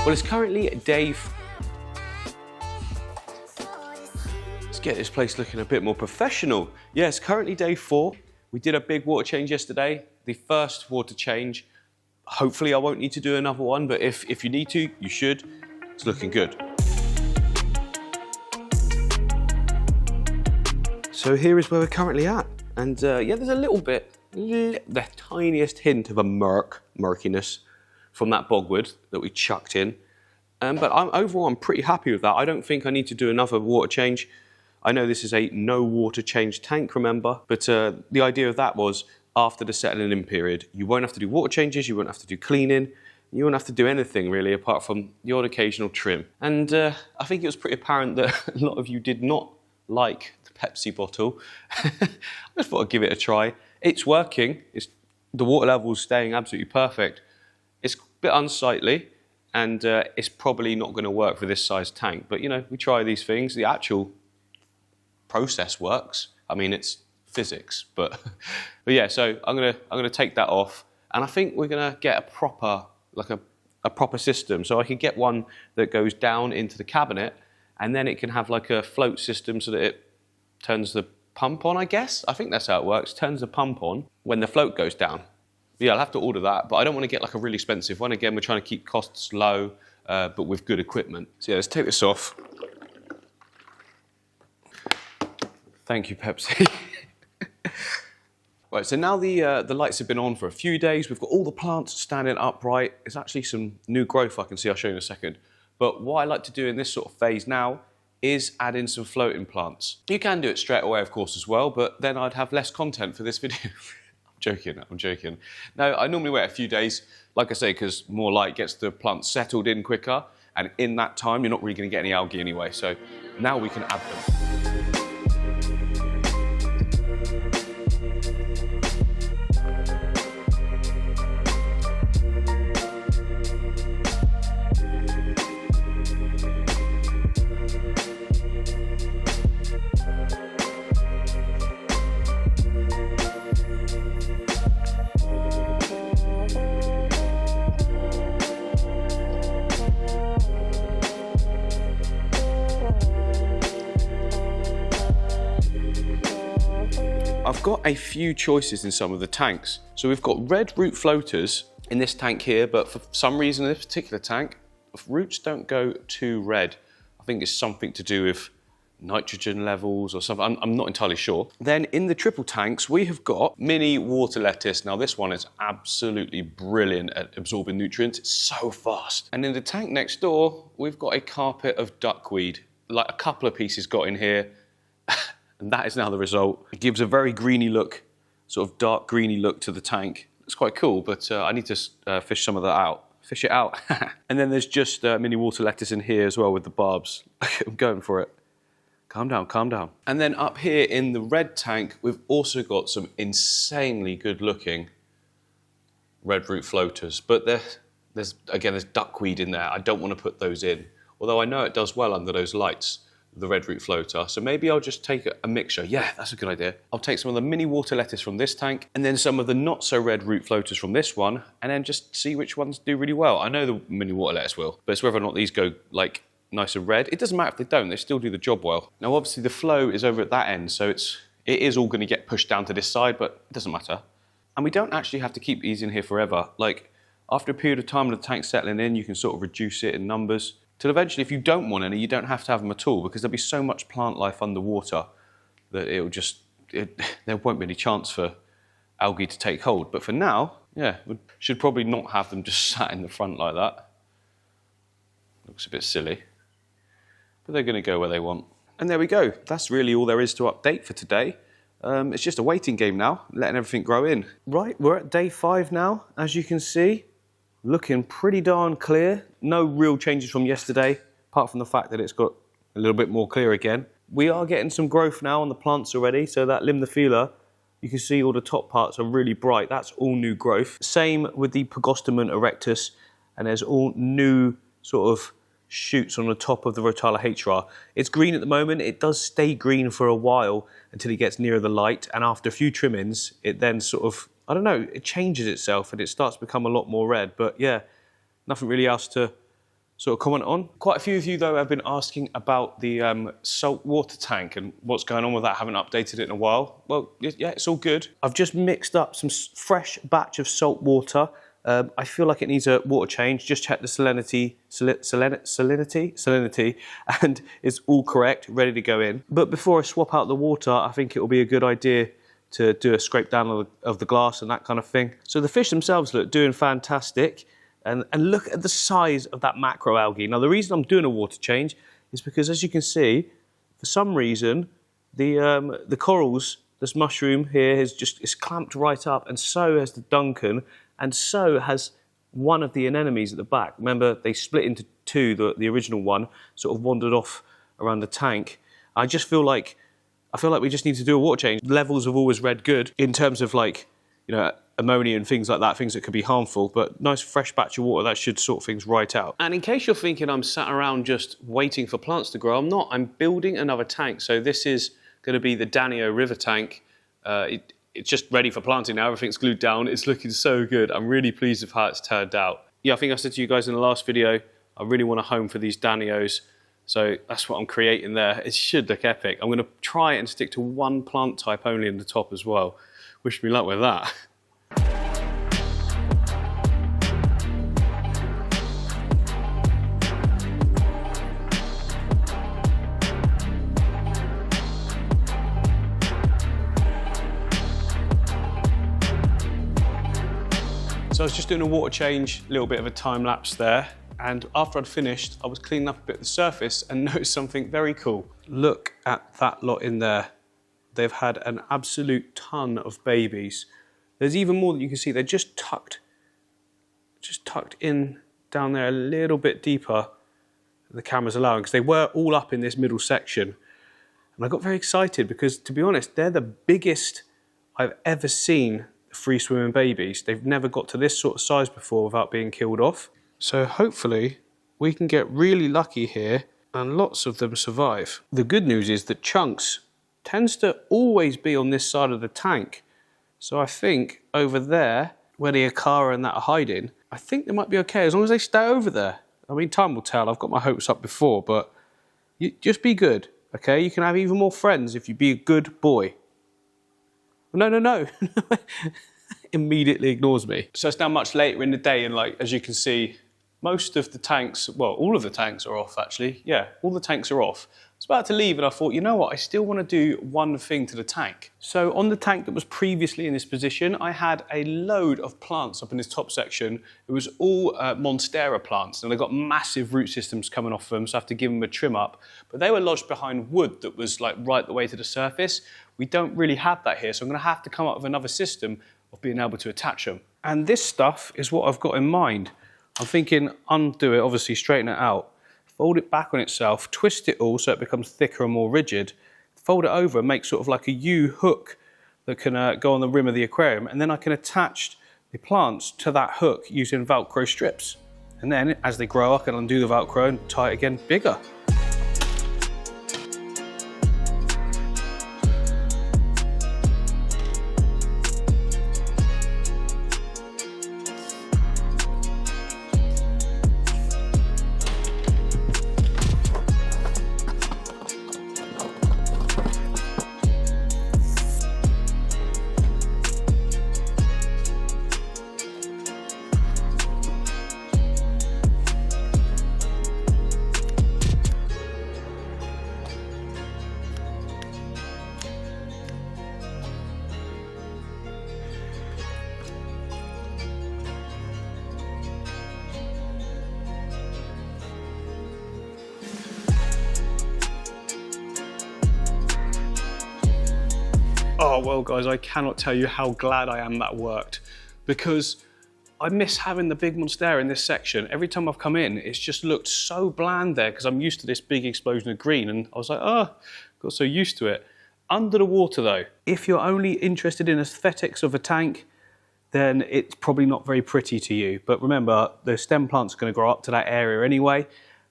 Well, it's currently day... Let's get this place looking a bit more professional. Yeah, it's currently day 4. We did a big water change yesterday, the first water change. Hopefully I won't need to do another one, but if you need to, you should. It's looking good. So here is where we're currently at. And yeah, there's a little bit, the tiniest hint of a murkiness from that bogwood that we chucked in. But overall, I'm pretty happy with that. I don't think I need to do another water change. I know this is a no water change tank, remember? But the idea of that was after the settling in period, you won't have to do water changes, you won't have to do cleaning, you won't have to do anything really apart from the odd occasional trim. And I think it was pretty apparent that a lot of you did not like the Pepsi bottle. I just thought I'd give it a try. It's working, the water level's staying absolutely perfect. It's a bit unsightly, and it's probably not going to work for this size tank. But you know, we try these things. The actual process works. I mean, it's physics, but yeah. So I'm gonna take that off, and I think we're gonna get a proper proper system. So I could get one that goes down into the cabinet, and then it can have like a float system so that it turns the pump on. I guess I think that's how it works. Turns the pump on when the float goes down. Yeah, I'll have to order that, but I don't want to get like a really expensive one. Again, we're trying to keep costs low, but with good equipment. So yeah, let's take this off. Thank you, Pepsi. Right, so now the lights have been on for a few days. We've got all the plants standing upright. It's actually some new growth I can see. I'll show you in a second. But what I like to do in this sort of phase now is add in some floating plants. You can do it straight away, of course, as well, but then I'd have less content for this video. I'm joking. No, I normally wait a few days, like I say, because more light gets the plants settled in quicker, and in that time, you're not really going to get any algae anyway, so now we can add them. I've got a few choices in some of the tanks. So we've got red root floaters in this tank here, but for some reason in this particular tank, roots don't go too red. I think it's something to do with nitrogen levels or something, I'm not entirely sure. Then in the triple tanks, we have got mini water lettuce. Now this one is absolutely brilliant at absorbing nutrients, it's so fast. And in the tank next door, we've got a carpet of duckweed. Like a couple of pieces got in here, and that is now the result. It gives a very greeny look, sort of dark greeny look to the tank. It's quite cool, but I need to fish some of that out. Fish it out. And then there's just mini water lettuce in here as well with the barbs. I'm going for it. Calm down, calm down. And then up here in the red tank, we've also got some insanely good looking red root floaters. But there's duckweed in there. I don't want to put those in. Although I know it does well under those lights, the red root floater. So maybe I'll just take a mixture. Yeah, that's a good idea. I'll take some of the mini water lettuce from this tank and then some of the not so red root floaters from this one, and then just see which ones do really well. I know the mini water lettuce will, but it's whether or not these go like nice and red. It doesn't matter if they don't, they still do the job well. Now obviously the flow is over at that end, so it is all going to get pushed down to this side, but it doesn't matter. And we don't actually have to keep these in here forever. Like after a period of time with the tank settling in, you can sort of reduce it in numbers. Till eventually, if you don't want any, you don't have to have them at all, because there'll be so much plant life underwater that there won't be any chance for algae to take hold. But for now, yeah, we should probably not have them just sat in the front like that. Looks a bit silly, but they're going to go where they want. And there we go. That's really all there is to update for today. It's just a waiting game now, letting everything grow in. Right, we're at day 5 now, as you can see. Looking pretty darn clear. No real changes from yesterday, apart from the fact that it's got a little bit more clear again. We are getting some growth now on the plants already, so that limnophilia, you can see all the top parts are really bright. That's all new growth. Same with the Pogostemon erectus, and there's all new sort of shoots on the top of the Rotala hra. It's green at the moment. It does stay green for a while until it gets nearer the light, and after a few trimmings, it then sort of, I don't know, it changes itself and it starts to become a lot more red. But yeah, nothing really else to sort of comment on. Quite a few of you though have been asking about the saltwater tank and what's going on with that. I haven't updated it in a while. Well, yeah, it's all good. I've just mixed up some fresh batch of salt water. I feel like it needs a water change. Just check the salinity, and it's all correct, ready to go in. But before I swap out the water, I think it will be a good idea to do a scrape down of the glass and that kind of thing. So the fish themselves look doing fantastic. And look at the size of that macroalgae. Now, the reason I'm doing a water change is because, as you can see, for some reason, the corals, this mushroom here, is clamped right up, and so has the Duncan, and so has one of the anemones at the back. Remember, they split into two. The original one sort of wandered off around the tank. I feel like we just need to do a water change. Levels have always read good in terms of, like, you know, ammonia and things like that, things that could be harmful, but nice fresh batch of water, that should sort things right out. And in case you're thinking I'm sat around just waiting for plants to grow, I'm not. I'm building another tank. So this is going to be the Danio river tank. It's just ready for planting now. Everything's glued down. It's looking so good. I'm really pleased with how it's turned out. Yeah, I think I said to you guys in the last video, I really want a home for these Danios. So that's what I'm creating there. It should look epic. I'm going to try and stick to one plant type only in the top as well. Wish me luck with that. So I was just doing a water change, a little bit of a time lapse there. And after I'd finished, I was cleaning up a bit of the surface and noticed something very cool. Look at that lot in there. They've had an absolute ton of babies. There's even more that you can see. They're just tucked in down there a little bit deeper than the camera's allowing, because they were all up in this middle section. And I got very excited because, to be honest, they're the biggest I've ever seen free swimming babies. They've never got to this sort of size before without being killed off. So hopefully we can get really lucky here and lots of them survive. The good news is that chunks tends to always be on this side of the tank. So I think over there, where the Aquaria and that are hiding, I think they might be okay as long as they stay over there. I mean, time will tell. I've got my hopes up before, but you just be good, okay? You can have even more friends if you be a good boy. No. Immediately ignores me. So it's now much later in the day, and like, as you can see, most of the tanks, well, all of the tanks are off actually. Yeah, all the tanks are off. I was about to leave and I thought, you know what, I still want to do one thing to the tank. So on the tank that was previously in this position, I had a load of plants up in this top section. It was all monstera plants, and they've got massive root systems coming off them, so I have to give them a trim up. But they were lodged behind wood that was like right the way to the surface. We don't really have that here, so I'm going to have to come up with another system of being able to attach them. And this stuff is what I've got in mind. I'm thinking undo it, obviously straighten it out, fold it back on itself, twist it all so it becomes thicker and more rigid, fold it over and make sort of like a U hook that can go on the rim of the aquarium, and then I can attach the plants to that hook using Velcro strips. And then as they grow, I can undo the Velcro and tie it again bigger. Oh, well, guys, I cannot tell you how glad I am that worked, because I miss having the big monstera in this section. Every time I've come in, it's just looked so bland there because I'm used to this big explosion of green, and I was like, oh, got so used to it. Under the water, though, if you're only interested in aesthetics of a tank, then it's probably not very pretty to you. But remember, the stem plants are going to grow up to that area anyway,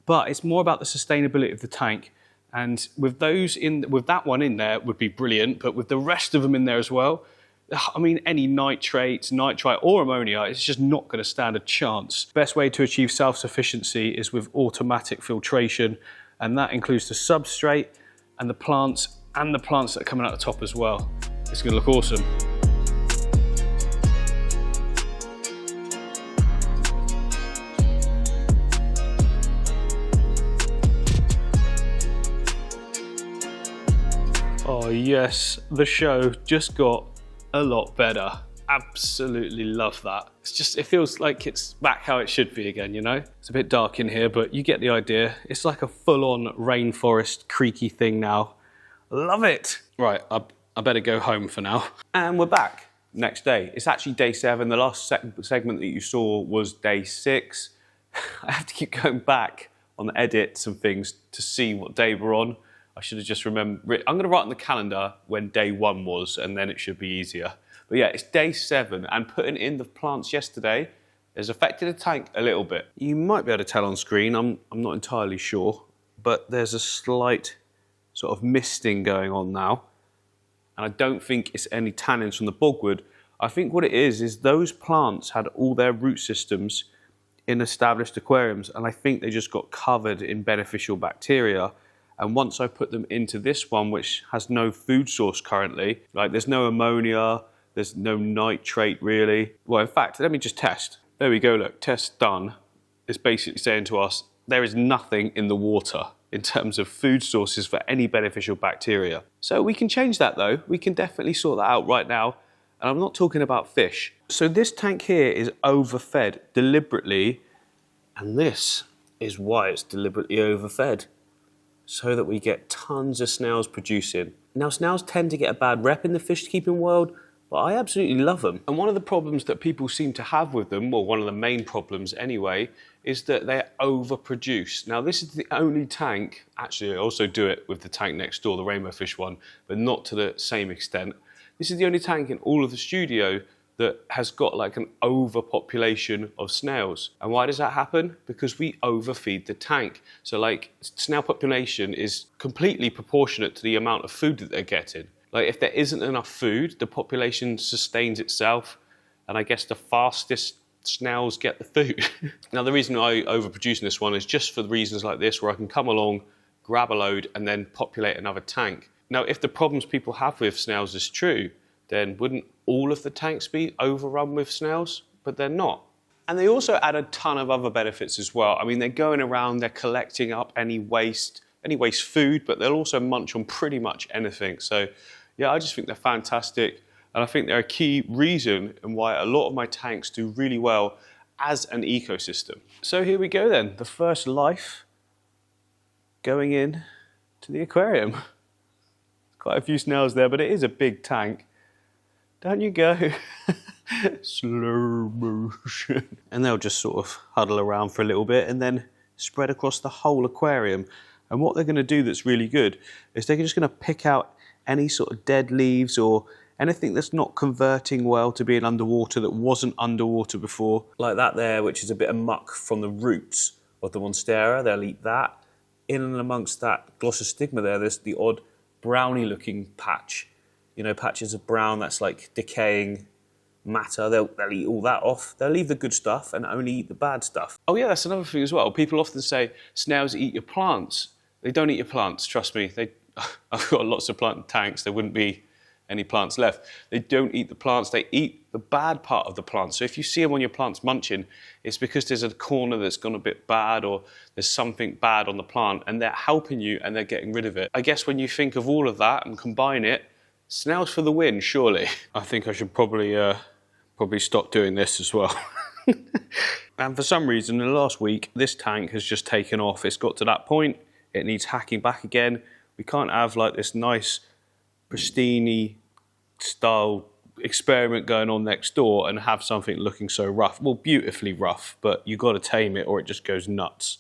but it's more about the sustainability of the tank. And with that one in there would be brilliant, but with the rest of them in there as well, I mean, any nitrates, nitrite or ammonia, it's just not going to stand a chance. Best way to achieve self-sufficiency is with automatic filtration, and that includes the substrate and the plants that are coming out the top as well. It's going to look awesome. Oh yes, the show just got a lot better. Absolutely love that. It feels like it's back how it should be again, you know? It's a bit dark in here, but you get the idea. It's like a full-on rainforest creaky thing now. Love it. Right, I better go home for now. And we're back next day. It's actually day 7. The last segment that you saw was day 6. I have to keep going back on the edits and things to see what day we're on. I should have just remembered. I'm going to write on the calendar when day 1 was, and then it should be easier. But yeah, it's day 7, and putting in the plants yesterday has affected the tank a little bit. You might be able to tell on screen, I'm not entirely sure, but there's a slight sort of misting going on now. And I don't think it's any tannins from the bogwood. I think what it is those plants had all their root systems in established aquariums, and I think they just got covered in beneficial bacteria. And once I put them into this one, which has no food source currently, like there's no ammonia, there's no nitrate really. Well, in fact, let me just test. There we go, look, test done. It's basically saying to us, there is nothing in the water in terms of food sources for any beneficial bacteria. So we can change that though. We can definitely sort that out right now. And I'm not talking about fish. So this tank here is overfed deliberately. And this is why it's deliberately overfed, so that we get tons of snails producing. Now, snails tend to get a bad rep in the fish keeping world, but I absolutely love them. And one of the problems that people seem to have with them, or one of the main problems anyway, is that they overproduce. Now, this is the only tank, actually I also do it with the tank next door, the rainbow fish one, but not to the same extent. This is the only tank in all of the studio that has got like an overpopulation of snails. And why does that happen? Because we overfeed the tank. So like snail population is completely proportionate to the amount of food that they're getting. Like if there isn't enough food, the population sustains itself, and I guess the fastest snails get the food. Now the reason I overproduce in this one is just for the reasons like this, where I can come along, grab a load and then populate another tank. Now if the problems people have with snails is true, then wouldn't all of the tanks be overrun with snails? But they're not. And they also add a ton of other benefits as well. I mean, they're going around, they're collecting up any waste food, but they'll also munch on pretty much anything. So yeah, I just think they're fantastic. And I think they're a key reason and why a lot of my tanks do really well as an ecosystem. So here we go then, the first life going in to the aquarium. Quite a few snails there, but it is a big tank. Down you go. Slow motion. And they'll just sort of huddle around for a little bit and then spread across the whole aquarium. And what they're going to do that's really good is they're just going to pick out any sort of dead leaves or anything that's not converting well to being underwater that wasn't underwater before. Like that there, which is a bit of muck from the roots of the monstera. They'll eat that. In and amongst that glossostigma there's the odd browny looking patch. You know, patches of brown that's like decaying matter. They'll eat all that off. They'll leave the good stuff and only eat the bad stuff. Oh yeah, that's another thing as well. People often say snails eat your plants. They don't eat your plants, trust me. I've got lots of plant tanks. There wouldn't be any plants left. They don't eat the plants. They eat the bad part of the plant. So if you see them on your plants munching, it's because there's a corner that's gone a bit bad or there's something bad on the plant and they're helping you and they're getting rid of it. I guess when you think of all of that and combine it, snails for the win, surely. I think I should probably stop doing this as well. And for some reason, in the last week, this tank has just taken off. It's got to that point. It needs hacking back again. We can't have like this nice, pristine style experiment going on next door and have something looking so rough. Well, beautifully rough, but you got to tame it or it just goes nuts.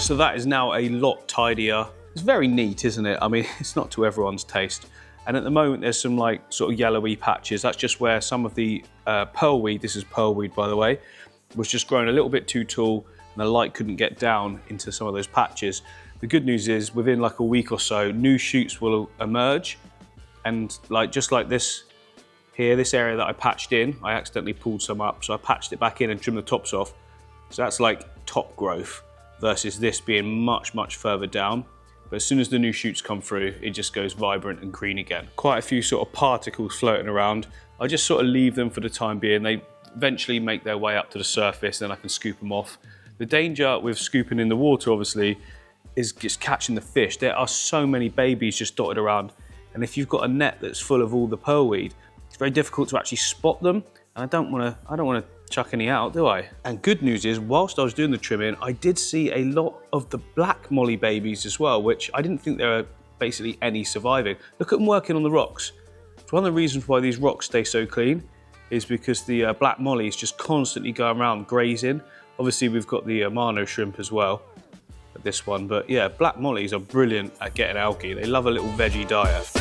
So that is now a lot tidier. It's very neat, isn't it? I mean, it's not to everyone's taste. And at the moment, there's some like sort of yellowy patches. That's just where some of the pearlweed, this is pearlweed by the way, was just growing a little bit too tall and the light couldn't get down into some of those patches. The good news is within like a week or so, new shoots will emerge. And like just like this here, this area that I patched in, I accidentally pulled some up. So I patched it back in and trimmed the tops off. So that's like top growth versus this being much, much further down. But as soon as the new shoots come through, it just goes vibrant and green again. Quite a few sort of particles floating around. I just sort of leave them for the time being. They eventually make their way up to the surface, then I can scoop them off. The danger with scooping in the water, obviously, is just catching the fish. There are so many babies just dotted around. And if you've got a net that's full of all the pearlweed, it's very difficult to actually spot them. And I don't want to chuck any out, do I? And good news is, whilst I was doing the trimming, I did see a lot of the black molly babies as well, which I didn't think there were basically any surviving. Look at them working on the rocks. It's one of the reasons why these rocks stay so clean is because the black molly is just constantly going around grazing. Obviously, we've got the Mano shrimp as well, this one. But yeah, black mollies are brilliant at getting algae. They love a little veggie diet.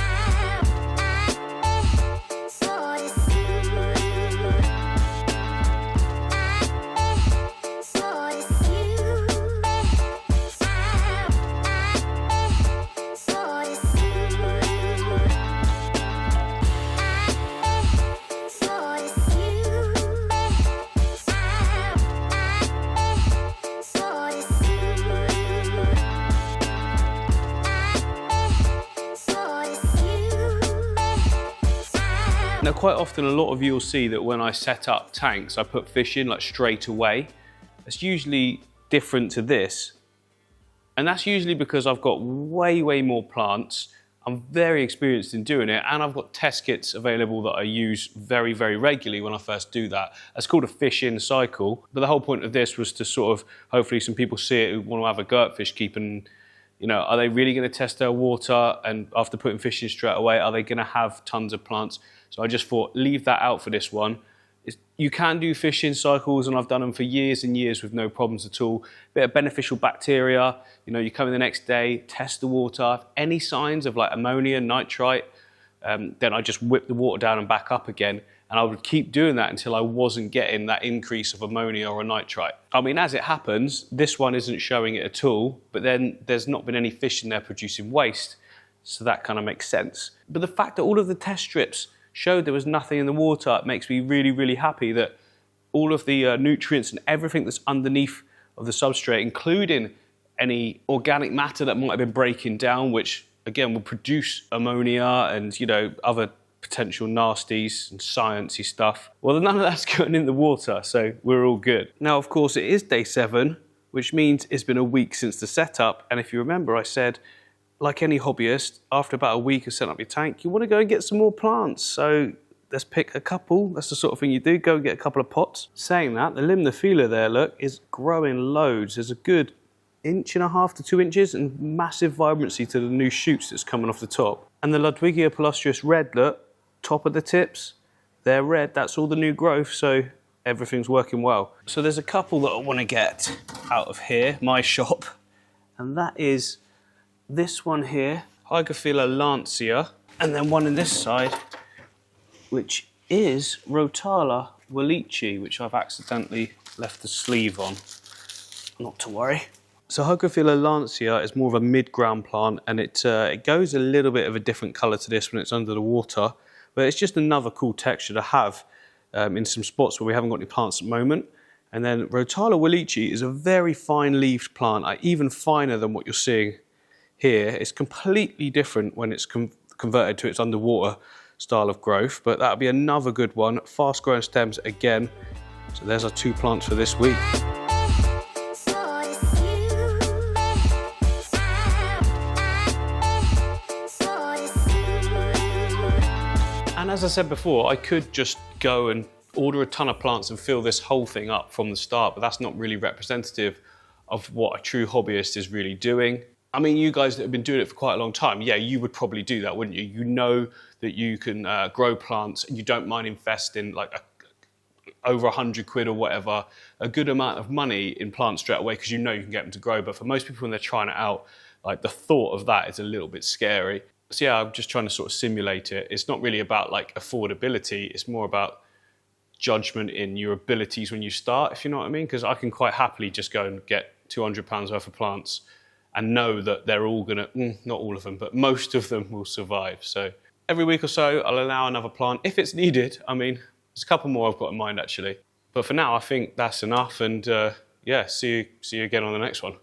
Now, quite often, a lot of you will see that when I set up tanks, I put fish in like straight away. It's usually different to this. And that's usually because I've got way more plants. I'm very experienced in doing it, and I've got test kits available that I use very regularly when I first do that. It's called a fish in cycle. But the whole point of this was to sort of, hopefully some people see it who want to have a go at fish keeping. You know, are they really going to test their water? And after putting fish in straight away, are they going to have tons of plants? So I just thought, leave that out for this one. You can do fish in cycles, and I've done them for years and years with no problems at all. Bit of beneficial bacteria. You know, you come in the next day, test the water. Any signs of like ammonia, nitrite, then I just whip the water down and back up again. And I would keep doing that until I wasn't getting that increase of ammonia or nitrite. I mean, as it happens, this one isn't showing it at all, but then there's not been any fish in there producing waste. So that kind of makes sense. But the fact that all of the test strips showed there was nothing in the water, it makes me really happy that all of the nutrients and everything that's underneath of the substrate, including any organic matter that might have been breaking down, which again will produce ammonia and, you know, other potential nasties and sciencey stuff. Well, none of that's going in the water, so we're all good. Now, of course, it is day 7, which means it's been a week since the setup. And if you remember, I said, like any hobbyist, after about a week of setting up your tank, you want to go and get some more plants. So let's pick a couple. That's the sort of thing you do. Go and get a couple of pots. Saying that, the limnophila there, look, is growing loads. There's a good 1.5 to 2 inches and massive vibrancy to the new shoots that's coming off the top. And the Ludwigia palustrous red, look, top of the tips, they're red. That's all the new growth, so everything's working well. So there's a couple that I want to get out of here, my shop, and that is this one here, Hygrophila lancea, and then one on this side, which is Rotala wallichi, which I've accidentally left the sleeve on. Not to worry. So Hygrophila lancea is more of a mid-ground plant, and it goes a little bit of a different colour to this when it's under the water, but it's just another cool texture to have in some spots where we haven't got any plants at the moment. And then Rotala wallichi is a very fine-leaved plant, even finer than what you're seeing here. It's completely different when it's converted to its underwater style of growth, but that'll be another good one. Fast-growing stems again. So there's our 2 plants for this week. And as I said before, I could just go and order a ton of plants and fill this whole thing up from the start, but that's not really representative of what a true hobbyist is really doing. I mean, you guys that have been doing it for quite a long time, yeah, you would probably do that, wouldn't you? You know that you can grow plants and you don't mind investing like over 100 quid or whatever, a good amount of money in plants straight away because you know you can get them to grow. But for most people when they're trying it out, like the thought of that is a little bit scary. So yeah, I'm just trying to sort of simulate it. It's not really about like affordability, it's more about judgment in your abilities when you start, if you know what I mean. Because I can quite happily just go and get £200 worth of plants and know that they're all gonna, not all of them, but most of them will survive. So every week or so, I'll allow another plant if it's needed. I mean, there's a couple more I've got in mind actually. But for now, I think that's enough. And yeah, see you again on the next one.